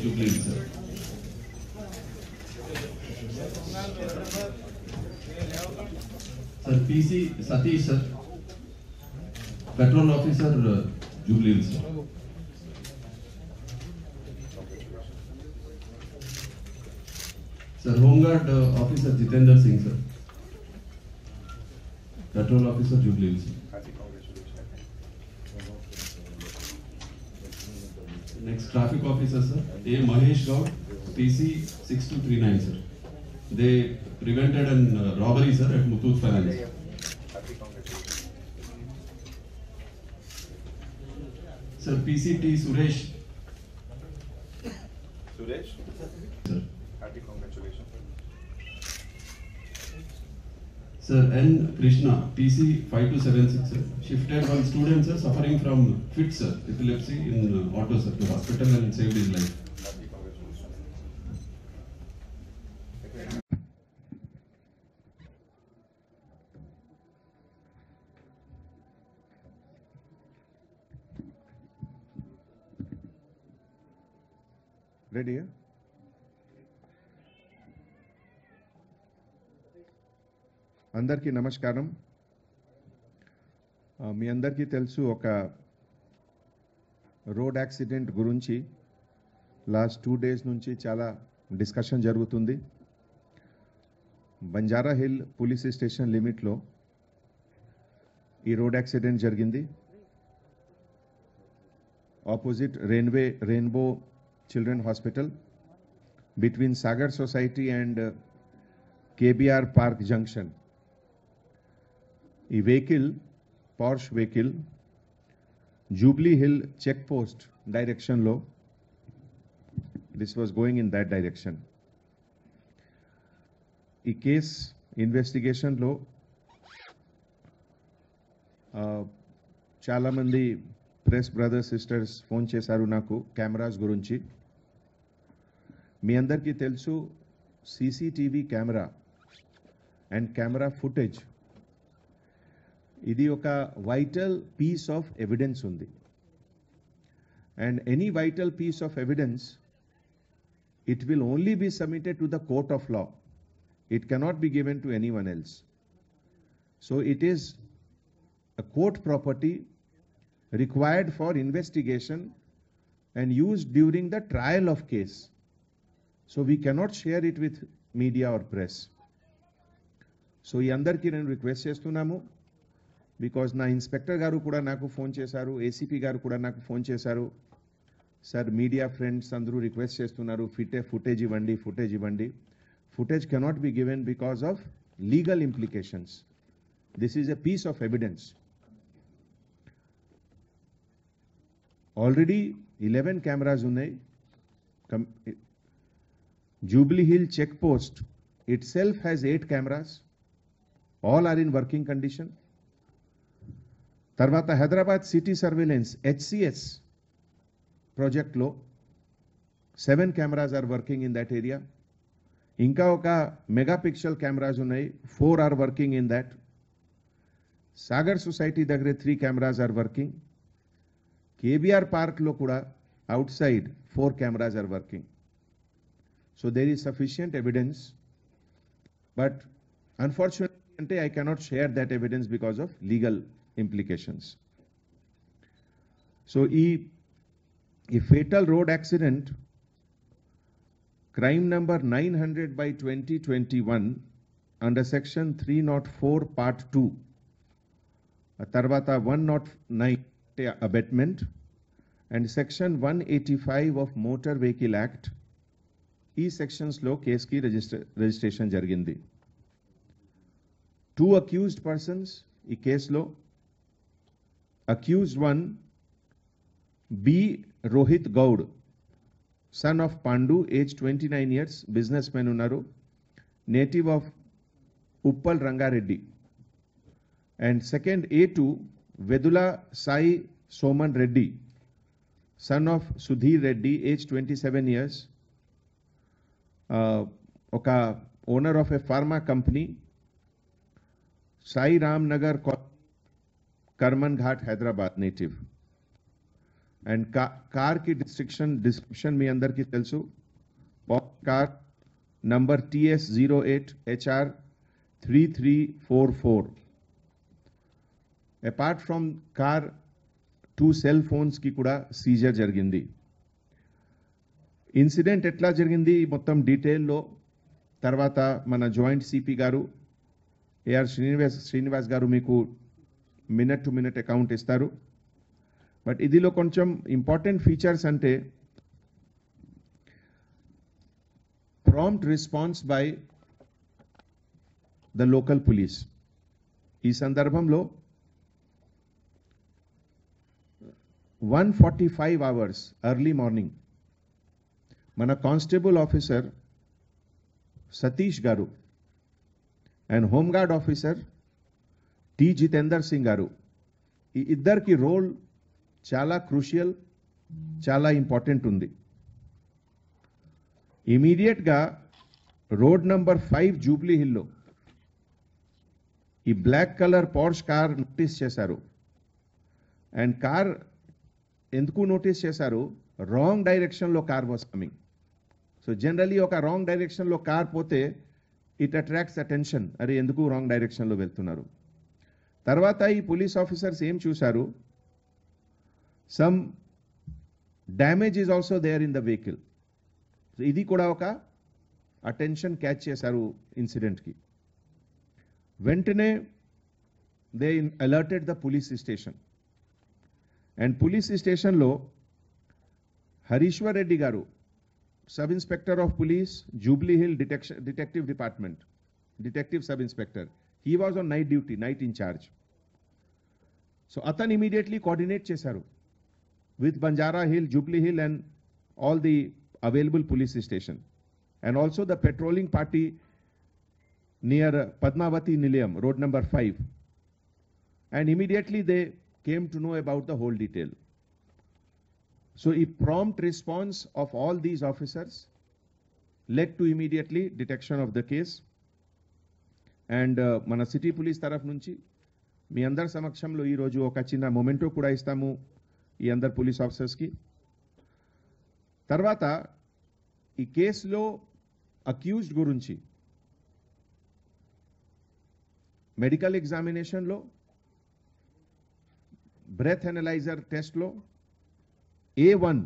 Jubilee, sir. Sir, PC Satish, sir. Patrol officer, Jubilee, sir. Sir, Home Guard officer Jitendra Singh, sir. Patrol officer, Jubilee, sir. Next, traffic officer, sir. A. Mahesh Gaud, PC 6239, sir. They prevented an robbery, sir, at Muthoot Finance. Sir, PCT Suresh. Suresh? Sir. Hearty congratulations. Sir, N. Krishna, PC 5276, sir. Shifted one student, sir, suffering from fit, sir, epilepsy in auto, sir, to hospital and saved his life. Hearty congratulations. Ready? అందరికీ నమస్కారం. మీ అందరికీ తెలుసు ఒక road accident గురించి last 2 days నుంచి చాలా discussion జరుగుతుంది. Banjara hill police station లిమిట్లో ఈ రోడ్ యాక్సిడెంట్ జరిగింది. Opposite rainbow Children Hospital between Sagar Society and KBR Park Junction. A vehicle, Porsche vehicle, Jubilee Hill checkpost direction low. This was going in that direction. A case investigation low. Chala mandi press brothers sisters phone chesaru naku cameras gurunchi. మీ అందరికీ తెలుసు CCTV camera and camera footage ఇది ఒక vital piece of evidence ఉంది. And any vital piece of evidence it will only be submitted to the court of law. It cannot be given to anyone else. So it is a court property required for investigation and used during the trial of case. So we cannot share it with media or press. So ఈ అందరికీ నేను request చేస్తున్నాము, because నా inspector గారు కూడా నాకు phone చేశారు, ACP గారు కూడా నాకు ఫోన్ చేశారు. సార్ మీడియా ఫ్రెండ్స్ అందరూ రిక్వెస్ట్ చేస్తున్నారు, ఫుటేజ్ ఇవ్వండి. Footage cannot be given because of legal implications. This is a piece of evidence. Already 11 cameras ఉన్నాయి. Jubilee Hill checkpost itself has 8 cameras. All are in working condition. Tarvata Hyderabad City Surveillance HCS project lo 7 cameras are working in that area. Inka oka megapixel cameras unnai, 4 are working in that. Sagar Society dagre 3 cameras are working. KBR Park lo kuda outside 4 cameras are working. So there is sufficient evidence, but unfortunately I cannot share that evidence because of legal implications. So a fatal road accident, crime number 900/2021 under section 304 part 2, Tarvata 109 abatement and section 185 of Motor Vehicle Act. ఈ sections లో case కి registration జరిగింది. 2 accused persons ఈ కేసులో. Accused 1 B Rohit Goud, son of Pandu, age 29 years, business men ఉన్నారు, native of Uppal Rangareddy. And second A2 Vedula Sai Soman Reddy, son of Sudhir Reddy, age 27 years, ఒక owner of a pharma company, Sai Ram Nagar, Karman Ghat, Hyderabad native. And car కి description మీ అందరికీ తెలుసు. Car number TS08HR3344. Apart from car 2 cell phones కి కూడా Caesar జరిగింది. Incident ఎట్లా జరిగింది మొత్తం డీటెయిల్లో తర్వాత మన జాయింట్ సిపి గారు ఏఆర్ శ్రీనివాస్ గారు మీకు మినిట్ టు మినిట్ అకౌంట్ ఇస్తారు. బట్ ఇదిలో కొంచెం ఇంపార్టెంట్ ఫీచర్స్ అంటే prompt response by the local police. ఈ సందర్భంలో 145 hours ఎర్లీ మార్నింగ్ మన constable officer Satish garu and home guard officer T Jitender Singh garu, ఈ ఇద్దరికి రోల్ చాలా క్రూషియల్, చాలా ఇంపార్టెంట్ ఉంది. ఇమీడియట్గా రోడ్ నంబర్ 5 జూబ్లీ హిల్లో ఈ black colour Porsche car notice చేశారు. అండ్ కార్ ఎందుకు నోటీస్ చేశారు? రాంగ్ డైరెక్షన్లో car was coming. So generally ఒక రాంగ్ డైరెక్షన్లో కార్ పోతే ఇట్ అట్రాక్ట్స్ అటెన్షన్, అరే ఎందుకు రాంగ్ డైరెక్షన్లో వెళ్తున్నారు. తర్వాత ఈ పోలీస్ ఆఫీసర్స్ ఏం చూశారు? Some damage is also there in the vehicle. ఇది కూడా ఒక అటెన్షన్ క్యాచ్ చేశారు ఇన్సిడెంట్కి. వెంటనే they alerted the police station. And police స్టేషన్లో Hareeshwar Reddy garu, sub inspector of police, Jubilee Hill detective department, detective sub inspector, he was on night duty, night incharge. So అతను immediately coordinate చేశారు with Banjara Hill, Jubilee Hill and all the available police station, and also the patrolling party near Padmavati Nilayam, road number 5. And immediately they came to know about the whole detail. So a prompt response of all these officers led to immediately detection of the case. And మన city police తరఫు నుంచి మీ అందరి సమక్షంలో ఈరోజు ఒక చిన్న memento కూడా ఇస్తాము ఈ అందరు పోలీస్ ఆఫీసర్స్కి. తర్వాత ఈ కేసులో అక్యూజ్డ్ గురించి మెడికల్ ఎగ్జామినేషన్లో, బ్రెత్ ఎనలైజర్ టెస్ట్లో A1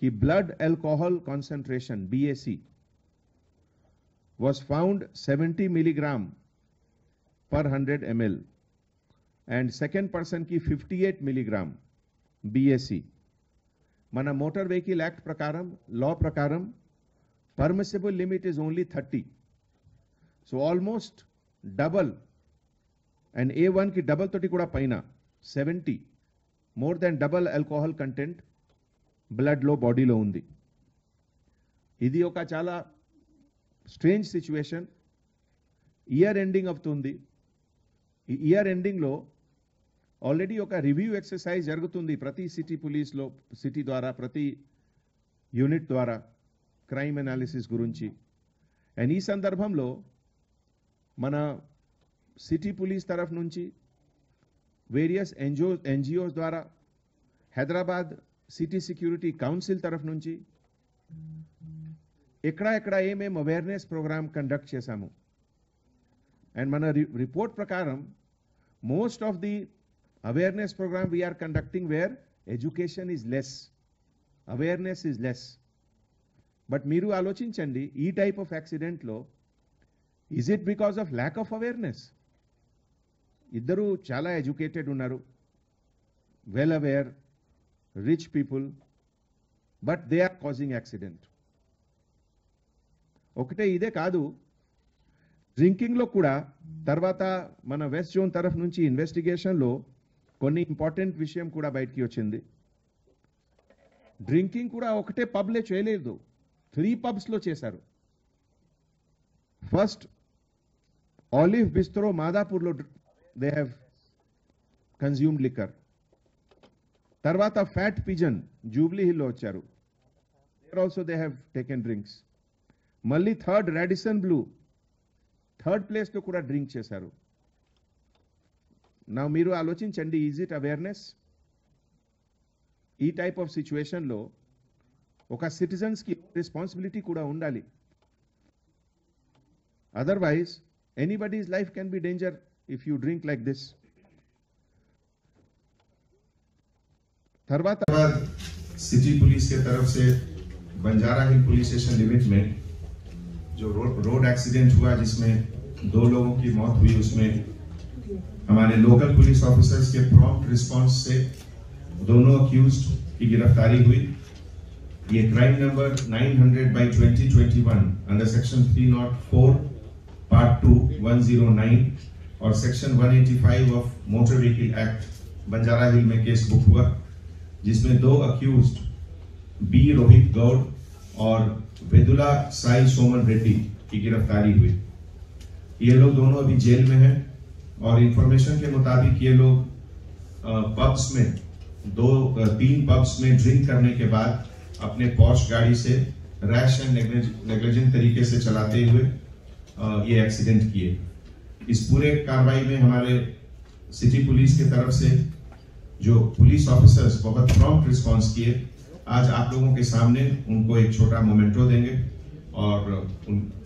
की blood alcohol concentration BAC was found 70 milligram per 100 ml, and second person की 58 milligram BAC. మన మోటార్ వెహికల్ యాక్ట్ ప్రకారం, లా ప్రకారం permissible limit is only 30. So almost double, and A1 కి double తోటి కూడా పైన 70, more than double alcohol content బ్లడ్లో, బాడీలో ఉంది. ఇది ఒక చాలా స్ట్రేంజ్ సిచ్యువేషన్. ఇయర్ ఎండింగ్ అవుతుంది. ఈ ఇయర్ ఎండింగ్లో ఆల్రెడీ ఒక రివ్యూ ఎక్సర్సైజ్ జరుగుతుంది ప్రతి సిటీ పోలీస్లో, సిటీ ద్వారా, ప్రతి యూనిట్ ద్వారా క్రైమ్ అనాలిసిస్ గురించి. అండ్ ఈ సందర్భంలో మన సిటీ పోలీస్ తరఫు నుంచి వేరియస్ ఎన్జిఓస్ ద్వారా, హైదరాబాద్ సిటీ సెక్యూరిటీ కౌన్సిల్ తరఫు నుంచి ఎక్కడ ఏమేం అవేర్నెస్ ప్రోగ్రామ్ కండక్ట్ చేశాము. అండ్ మన రిపోర్ట్ ప్రకారం most of the awareness program we are conducting where education is less, awareness is less. But మీరు ఆలోచించండి, ఈ టైప్ ఆఫ్ యాక్సిడెంట్ లో is it because of lack of awareness? ఇద్దరు చాలా educated ఉన్నారు, well aware, rich people, but they are causing accident. ఒకటే ఇదే కాదు, డ్రింకింగ్ లో కూడా తర్వాత మన వెస్ట్ జోన్ తరఫు నుంచి ఇన్వెస్టిగేషన్ లో కొన్ని ఇంపార్టెంట్ విషయం కూడా బయటికి వచ్చింది. డ్రింకింగ్ కూడా ఒకటే పబ్లో చేయలేదు, 3 pubs లో చేశారు. ఫస్ట్ ఆలివ్ బిస్ట్రో మాదాపూర్లో దే హ్యావ్ కన్జ్యూమ్డ్ లిక్కర్. తర్వాత ఫ్యాట్ పిజన్ జూబ్లీ హిల్లో వచ్చారు, there also they have taken drinks. మళ్ళీ థర్డ్ రాడిసన్ బ్లూ థర్డ్ ప్లేస్లో కూడా డ్రింక్ చేశారు. నా మీరు ఆలోచించండి, ఈజ్ ఇట్ అవేర్నెస్? ఈ టైప్ ఆఫ్ సిచ్యువేషన్లో ఒక సిటిజన్స్కి రెస్పాన్సిబిలిటీ కూడా ఉండాలి. Otherwise anybody's life can be danger if you drink like this. తర్వాత सिटी पुलिस के तरफ से Banjara hill police station limit में जो रोड एक्सीडेंट हुआ जिसमें 2 लोगों की मौत हुई, उसमें हमारे लोकल पुलिस ऑफिसर्स के प्रॉम्प्ट रिस्पांस से दोनों अक्यूज्ड की गिरफ्तारी हुई. ये crime number 900/2021 under section 304 part 2 109 और section 185 of motor vehicle act Banjara hill में केस बुक हुआ, जिसमें 2 अक्यूज्ड बी रोहित गौड़ और वेदुला साई सोमन रेड्डी की गिरफ्तारी हुई. ये लोग दोनों अभी जेल में हैं और इंफॉर्मेशन के मुताबिक ये लोग पब्स में 3 पब्स में ड्रिंक करने के बाद अपने पॉश गाड़ी से रैश एंड नेग्लिजेंट तरीके से चलाते हुए ये एक्सीडेंट किए. इस पूरे कार्रवाई में हमारे सिटी पुलिस की तरफ से जो पुलिस ऑफिसर्स बहुत प्रॉम्प्ट रिस्पांस किए, आज आप लोगों के सामने उनको एक छोटा मोमेंटो देंगे और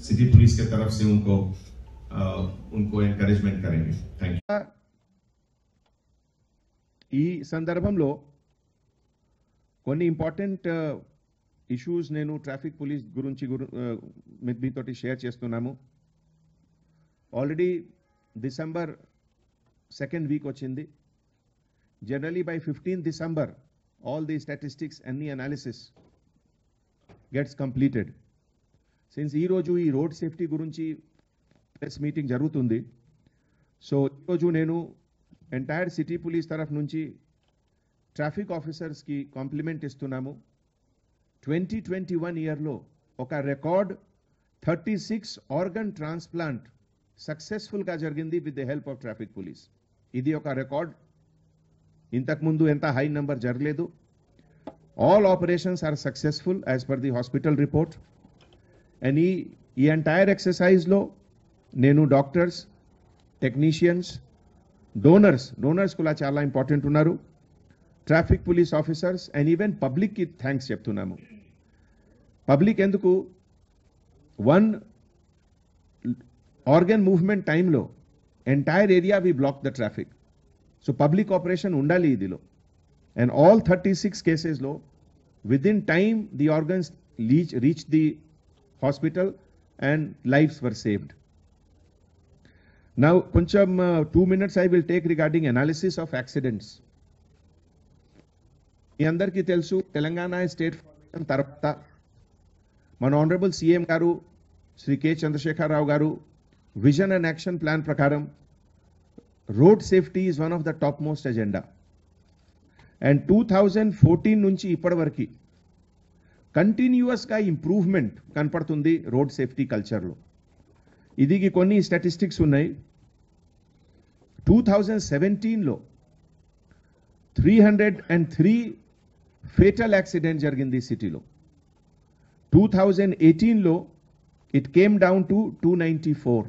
सिटी पुलिस के तरफ से उनको एनकरेजमेंट करेंगे. Thank you. ఈ సందర్భంలో కొన్ని ఇంపార్టెంట్ ఇష్యూస్ నేను ట్రాఫిక్ పోలీస్ గురించి మీతోటి షేర్ చేస్తున్నాము. ఆల్రెడీ డిసెంబర్ 2nd వీక్ వచ్చింది. Generally by 15th December, all the statistics and the analysis gets completed. Since ee roju ee road safety gurunchi press meeting jarugutundi, so ee roju nenu entire city police taraf nunchi traffic officers ki compliment istunamu. 2021 year lo oka record 36 organ transplant successful ga jarigindi with the help of traffic police. Idi oka record. ఇంతకుముందు ఎంత high number జరగలేదు. All operations are successful as per the hospital report. And ఈ entire ఎక్సర్సైజ్లో నేను doctors, technicians, donors కూడా చాలా important ఉన్నారు, traffic police officers and even పబ్లిక్కి థ్యాంక్స్ చెప్తున్నాము. పబ్లిక్ ఎందుకు, 1 ఆర్గన్ మూవ్మెంట్ టైంలో entire area we block the traffic. So public operation undali idilo, and all 36 cases lo within time the organs reached the hospital and lives were saved. Now koncham 2 minutes I will take regarding analysis of accidents. మీ అందరికీ తెలుసు, Telangana state formation తర్వాత మన honourable CM గారు Shri K Chandrashekar Rao గారు vision and action plan ప్రకారం road safety is one of the topmost agenda, and 2014 నుంచి ఇప్పటి వరకు కంటిన్యూస్ గా ఇంప్రూవ్మెంట్ కనపడుతుంది రోడ్ సేఫ్టీ కల్చర్ లో. ఇదికి కొన్ని స్టాటిస్టిక్స్ ఉన్నాయి. 2017 లో 303 ఫేటల్ యాక్సిడెంట్ జరిగింది సిటీలో. 2018 లో ఇట్ కేమ్ డౌన్ టు 294.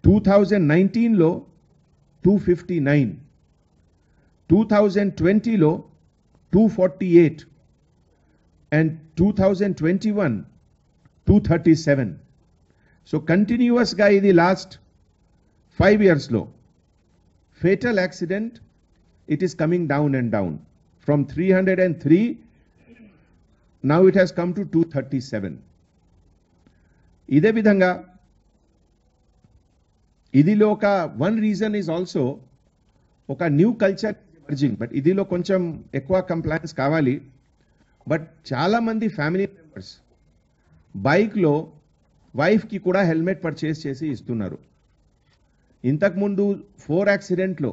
2019 లో 259, 2020 లో 248 and 2021 237. So continuous గా ఇది లాస్ట్ 5 years లో fatal accident it is coming down and down from 303, now it has come to 237. ఇదే విధంగా ఇదిలో ఒక వన్ రీజన్ ఈజ్ ఆల్సో ఒక న్యూ కల్చర్ ఎమర్జింగ్, బట్ ఇదిలో కొంచెం ఎక్కువ కంప్లైంట్స్ కావాలి. బట్ చాలామంది ఫ్యామిలీ మెంబర్స్ బైక్లో వైఫ్కి కూడా హెల్మెట్ పర్చేస్ చేసి ఇస్తున్నారు. ఇంతకుముందు 4 యాక్సిడెంట్లో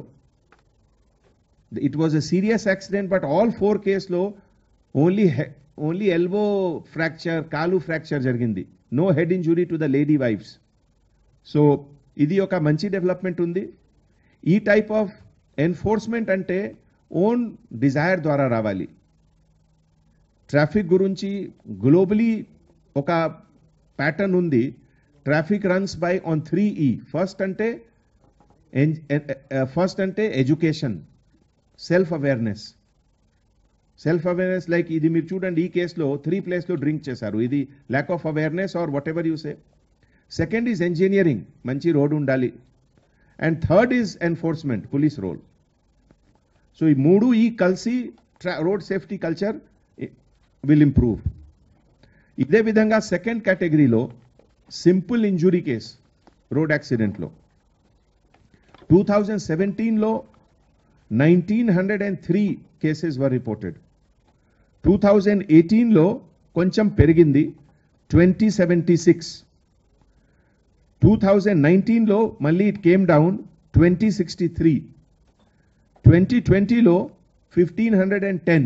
it was a serious accident, but all 4 కేసులో ఓన్లీ ఎల్బో ఫ్రాక్చర్, కాలు ఫ్రాక్చర్ జరిగింది. No head injury to the lady wives. సో ఇది ఒక మంచి డెవలప్మెంట్ ఉంది. ఈ టైప్ ఆఫ్ ఎన్ఫోర్స్మెంట్ అంటే ఓన్ డిజైర్ ద్వారా రావాలి. ట్రాఫిక్ గురించి గ్లోబలీ ఒక ప్యాటర్న్ ఉంది. Traffic runs by on 3E. First అంటే ఎడ్యుకేషన్, సెల్ఫ్ అవేర్నెస్. లైక్ ఇది మీరు చూడండి, ఈ కేసులో 3 ప్లేస్లో డ్రింక్ చేశారు. ఇది lack of awareness or whatever you say. Second is engineering, మంచి రోడ్ ఉండాలి. And third is enforcement, police role. So ఈ 3 కలిసి road safety culture will improve. ఇదే విధంగా సెకండ్ కేటగిరీలో సింపుల్ ఇంజురీ కేస్ రోడ్ యాక్సిడెంట్లో 2017లో 1903 కేసెస్ వర్ రిపోర్టెడ్. 2018లో కొంచెం పెరిగింది, 2076. 2019లో మళ్ళీ ఇట్ కేమ్ డౌన్, 2063. 2020లో 1510.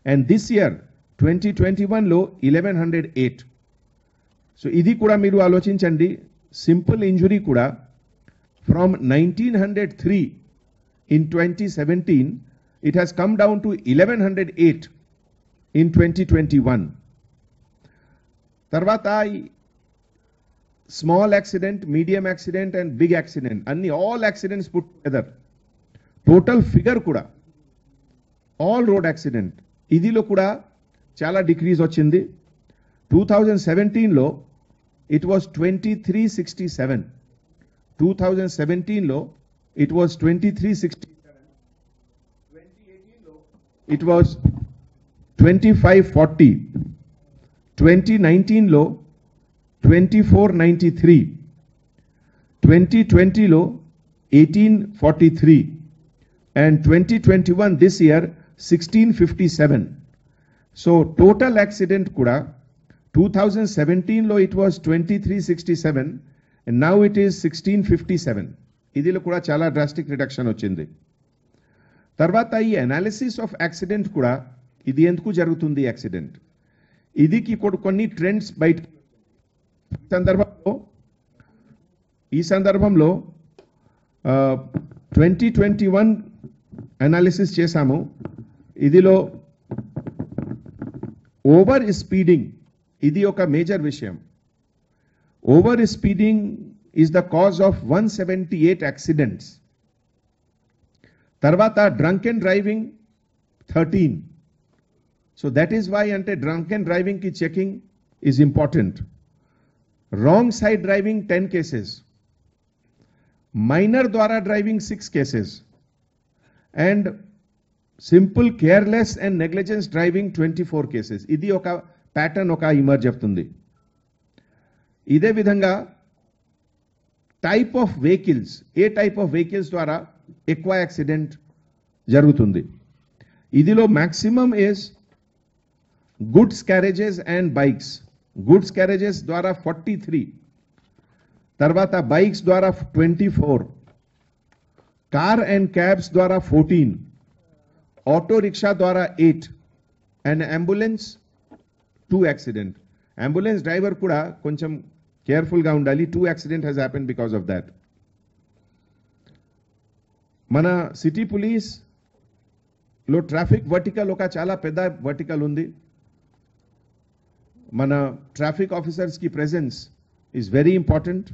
అండ్ దిస్ ఇయర్ 2021లో 1108. సో ఇది కూడా మీరు ఆలోచించండి. సింపుల్ ఇంజురీ కూడా from 1903 in 2017, it has come down to 1108 in 2021. తర్వాత small accident, medium accident and big accident అన్ని all accidents put together total figure కూడా ఆల్ రోడ్ యాక్సిడెంట్ ఇదిలో కూడా చాలా డిక్రీజ్ వచ్చింది. 2017లో ఇట్ వాస్ 2367. 2017లో it was 2367. 2018లో it was 2540. 2019లో 2493. 2020లో 1843. and 2021 this year 1657. So total accident kuda 2017లో it was 2367 and now it is 1657. ఇదిలో కూడా చాలా డ్రాస్టిక్ రిడక్షన్ వచ్చింది. తర్వాత ఈ అనాలిసిస్ ఆఫ్ యాక్సిడెంట్ కూడా ఇది ఎందుకు జరుగుతుంది యాక్సిడెంట్, ఇదికి కొన్ని ట్రెండ్స్ బయట ఈ సందర్భంలో 2021 అనాలిసిస్ చేశాము. ఇదిలో ఓవర్ స్పీడింగ్ ఇది ఒక మేజర్ విషయం. Over speeding is the cause of 178 accidents. Tarvata drunken driving 13. So that is why ante drunken driving ki checking is important. Wrong side driving 10 cases. Minor dwara driving 6 cases. And simple careless and negligence driving 24 cases. Idi oka pattern oka emerge avtundi. Ide vidhanga type of vehicles, A type of vehicles ద్వారా ఎక్కువ accident జరుగుతుంది. ఇదిలో maximum is goods carriages and bikes. Goods carriages ద్వారా 43, తర్వాత bikes ద్వారా 24, car and cabs ద్వారా 14, auto rickshaw ద్వారా 8 and ambulance 2 accident. Ambulance driver కూడా కొంచెం కేర్ఫుల్గా ఉండాలి. 2 accident has happen because of that. మన సిటీ పోలీస్లో ట్రాఫిక్ వర్టికల్ ఒక చాలా పెద్ద వర్టికల్ ఉంది. మన ట్రాఫిక్ ఆఫీసర్స్కి presence is very important.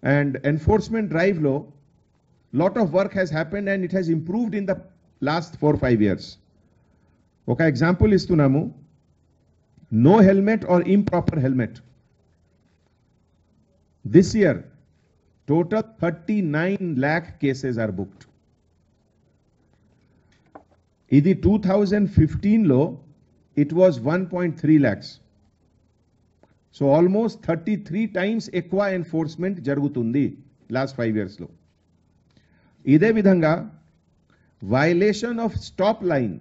And enforcement డ్రైవ్లో lot of work has happened and it has improved in the last 4-5 years. ఒక ఎగ్జాంపుల్ ఇస్తున్నాము. No helmet or improper helmet. This year, total 39 lakh cases are booked. Idi 2015lo, it was 1.3 lakhs. So almost 33 times ekwa enforcement jarugutundi last 5 years lo. Ide vidhanga, violation of stop line.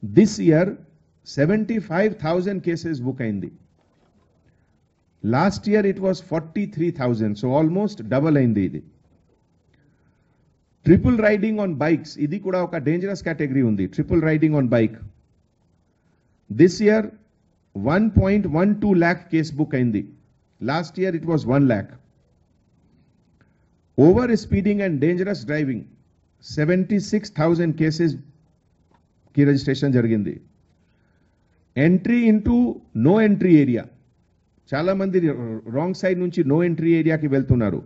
This year, 75,000 cases book aindi. Last year it was 43,000, so almost double అయింది ఇది. Triple riding on bikes ఇది కూడా ఒక dangerous category ఉంది. Triple riding on bike this year 1.12 lakh case book అయింది. Last year it was 1 lakh. Over speeding and dangerous driving 76,000 cases కి registration జరిగింది. Entry into no entry area, చాలా మంది wrong side నుంచి నో ఎంట్రీ ఏరియాకి వెళ్తున్నారు.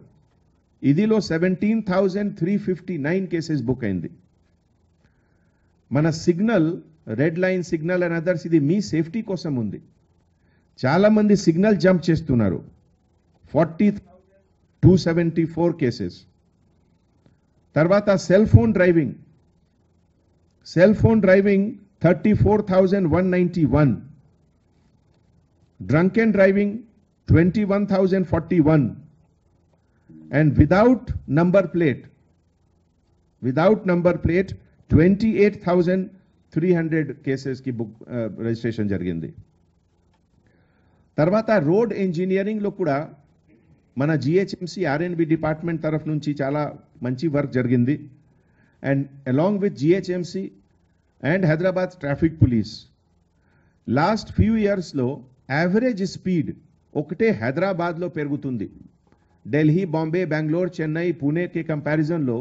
ఇదిలో 17,359 కేసెస్ బుక్ అయింది. మన signal, red line signal and others, ఇది మీ సేఫ్టీ కోసం ఉంది. చాలా మంది సిగ్నల్ జంప్ చేస్తున్నారు. 40,274 కేసెస్. తర్వాత cell phone driving 34,191. drunken driving 21,041, and without number plate 28,300 cases ki book registration jarigindi. Tarvata road engineering lo kuda mana GHMC R&B department taraf nunchi chala manchi work jarigindi, and along with GHMC and Hyderabad traffic police last few years lo average speed ఒకటే హైదరాబాద్లో పెరుగుతుంది. ఢిల్లీ, బాంబే, బెంగళూరు, చెన్నై, పూణే కే కంపారిజన్లో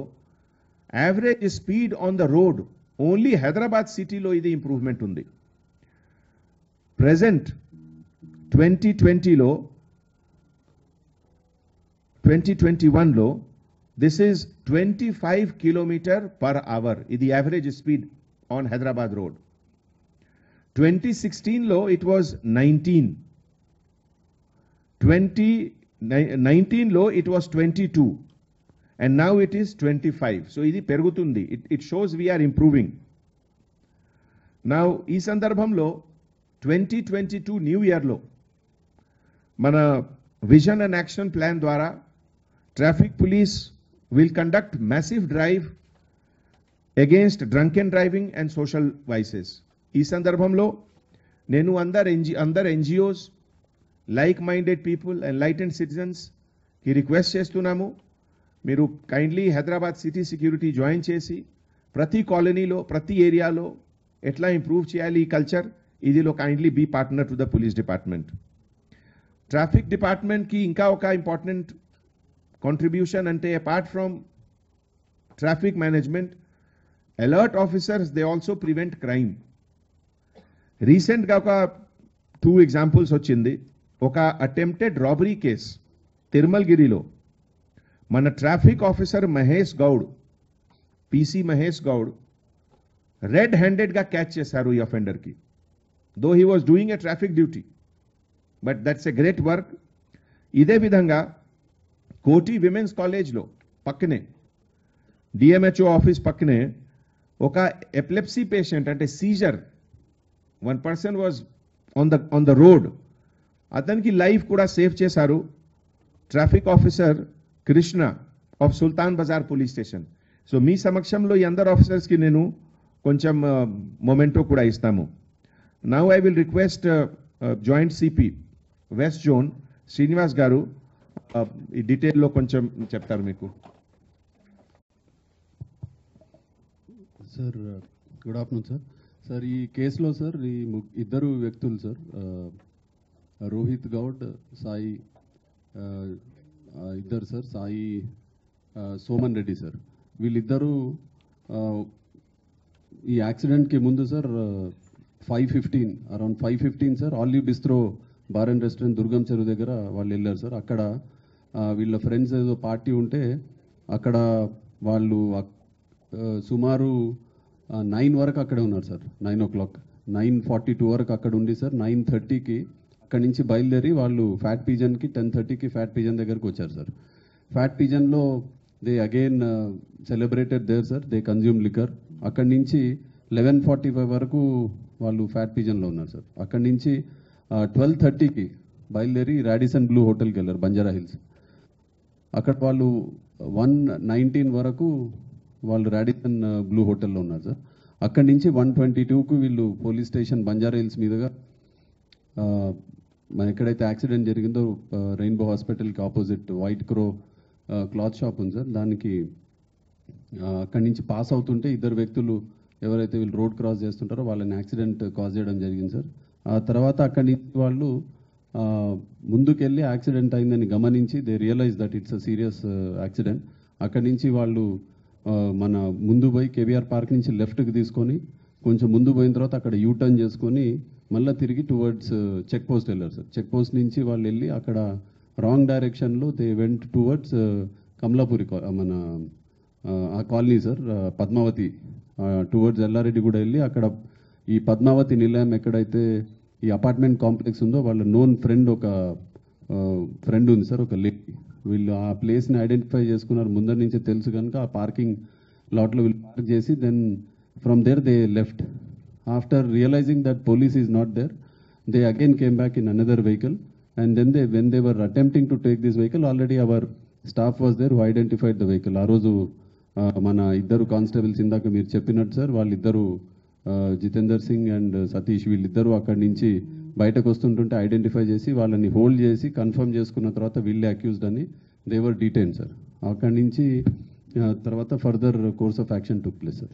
average speed on the road only Hyderabad సిటీలో ఇది improvement ఉంది. Present 2021లో this is 25 kilometre per hour, ఇది average speed on Hyderabad road. 2016లో ఇట్ వాజ్ 19. 2019లో it was 22 and now it is 25. So ఇది పెరుగుతుంది. It shows we are improving. Now ఈ సందర్భంలో 2022 న్యూ ఇయర్లో మన విజన్ అండ్ యాక్షన్ ప్లాన్ ద్వారా traffic police will conduct massive drive against drunken driving and social vices. ఈ సందర్భంలో నేను అందరు NGOs, like-minded people, enlightened citizens की रिक्वेस्ट చేస్తున్నాము. మీరు kindly Hyderabad city security join చేసి ప్రతి కాలనీలో, ప్రతి ఏరియాలో ఎట్లా ఇంప్రూవ్ చేయాలి ఈ కల్చర్, ఇదిలో kindly be partner to the police department. Traffic డిపార్ట్మెంట్కి ఇంకా ఒక ఇంపార్టెంట్ కాంట్రిబ్యూషన్ అంటే, apart from traffic management, alert officers they also prevent crime. రీసెంట్గా ఒక 2 ఎగ్జాంపుల్స్ వచ్చింది. ఒక అటెంప్టెడ్ రాబరీ కేస్ తిరుమలగిరిలో మన traffic officer Mahesh Goud, PC Mahesh Goud red హ్యాండెడ్గా క్యాచ్ చేశారు ఈ అఫెండర్కి. Though he was doing a traffic duty, but that's a great work. ఇదే విధంగా కోటి విమెన్స్ కాలేజ్లో పక్కనే, డిఎంహెచ్ఓ ఆఫీస్ పక్కనే ఒక ఎపిలెప్సీ పేషెంట్ అంటే seizure, 1 person was on the road, అతనికి లైఫ్ కూడా సేవ్ చేశారు traffic officer Krishna of Sultan Bazar police station. So మీ సమక్షంలో ఈ అందరు ఆఫీసర్స్కి నేను కొంచెం మొమెంటో కూడా ఇస్తాము. Now I will request joint CP west zone Srinivas garu ఈ డీటెయిల్లో కొంచెం చెప్తారు మీకు. Sir good afternoon sir. Sir ఈ కేసులో సార్ ఈ ఇద్దరు వ్యక్తులు సార్, రోహిత్ గౌడ్, సాయి, ఇద్దరు సార్, సాయి సోమన్ రెడ్డి సార్, వీళ్ళిద్దరూ ఈ యాక్సిడెంట్కి ముందు sir 5:15 around 5:15 sir olive bistro bar and restaurant Durgam Cheruvu దగ్గర వాళ్ళు వెళ్ళారు సార్. అక్కడ వీళ్ళ ఫ్రెండ్స్ ఏదో పార్టీ ఉంటే అక్కడ వాళ్ళు సుమారు 9 వరకు అక్కడే ఉన్నారు సార్. 9 o'clock 9:42 వరకు అక్కడ ఉండి సార్ 9:30కి అక్కడి నుంచి బయలుదేరి వాళ్ళు ఫ్యాట్ పిజన్కి 10:30కి ఫ్యాట్ పిజన్ దగ్గరకు వచ్చారు సార్. ఫ్యాట్ పిజన్లో they again celebrated there sir, they consume liquor. అక్కడి నుంచి 11:45 వరకు వాళ్ళు ఫ్యాట్ పిజన్లో ఉన్నారు సార్. అక్కడి నుంచి 12:30కి బయలుదేరి రాడిసన్ బ్లూ హోటల్కి వెళ్ళారు బంజారా హిల్స్. అక్కడ వాళ్ళు 1:19 వరకు వాళ్ళు రాడిసన్ బ్లూ హోటల్లో ఉన్నారు సార్. అక్కడి నుంచి 1:22కు వీళ్ళు పోలీస్ స్టేషన్ బంజారా హిల్స్ మీదుగా మన ఎక్కడైతే యాక్సిడెంట్ జరిగిందో రెయిన్బో హాస్పిటల్కి ఆపోజిట్ వైట్ క్రో క్లాత్ షాప్ ఉంది సార్, దానికి అక్కడి నుంచి పాస్ అవుతుంటే ఇద్దరు వ్యక్తులు ఎవరైతే వీళ్ళు రోడ్ క్రాస్ చేస్తుంటారో వాళ్ళని యాక్సిడెంట్ కాజ్ చేయడం జరిగింది సార్. ఆ తర్వాత అక్కడి నుంచి వాళ్ళు ముందుకెళ్ళి యాక్సిడెంట్ అయిందని గమనించి they realise that it's a serious accident. అక్కడి నుంచి వాళ్ళు మన ముందు పోయి కేవీఆర్ పార్క్ నుంచి లెఫ్ట్కి తీసుకొని కొంచెం ముందు పోయిన తర్వాత అక్కడ యూటర్న్ చేసుకొని మళ్ళీ తిరిగి టువర్డ్స్ చెక్ పోస్ట్ వెళ్ళారు సార్. చెక్ పోస్ట్ నుంచి వాళ్ళు వెళ్ళి అక్కడ రాంగ్ డైరెక్షన్లో దే వెంట్ టువర్డ్స్ కమలాపురి మన ఆ colony sir, Padmavati towards Yellareddy కూడా వెళ్ళి అక్కడ ఈ పద్మావతి నిలయం ఎక్కడైతే ఈ అపార్ట్మెంట్ కాంప్లెక్స్ ఉందో వాళ్ళ నోన్ ఫ్రెండ్ ఒక ఫ్రెండ్ ఉంది సార్, ఒక లేడీ. వీళ్ళు ఆ ప్లేస్ని ఐడెంటిఫై చేసుకున్నారు, ముందర నుంచే తెలుసు కనుక ఆ పార్కింగ్ లాట్లో వీళ్ళు పార్క్ చేసి then from there they left. After realising that police is not there, they again came back in another vehicle and then when they were attempting to take this vehicle already our staff was there who identified the vehicle. ఆ రోజు మన ఇద్దరు constables ఇందాక మీరు చెప్పినట్టు sir, వాళ్ళిద్దరు Jitender Singh and Satish వీళ్ళిద్దరూ అక్కడి నుంచి బయటకు వస్తుంటుంటే ఐడెంటిఫై చేసి వాళ్ళని హోల్డ్ చేసి కన్ఫర్మ్ చేసుకున్న తర్వాత వీళ్ళే అక్యూజ్డ్ అని దేవర్ డీటైన్ సార్. అక్కడి నుంచి తర్వాత further course of action took place sir.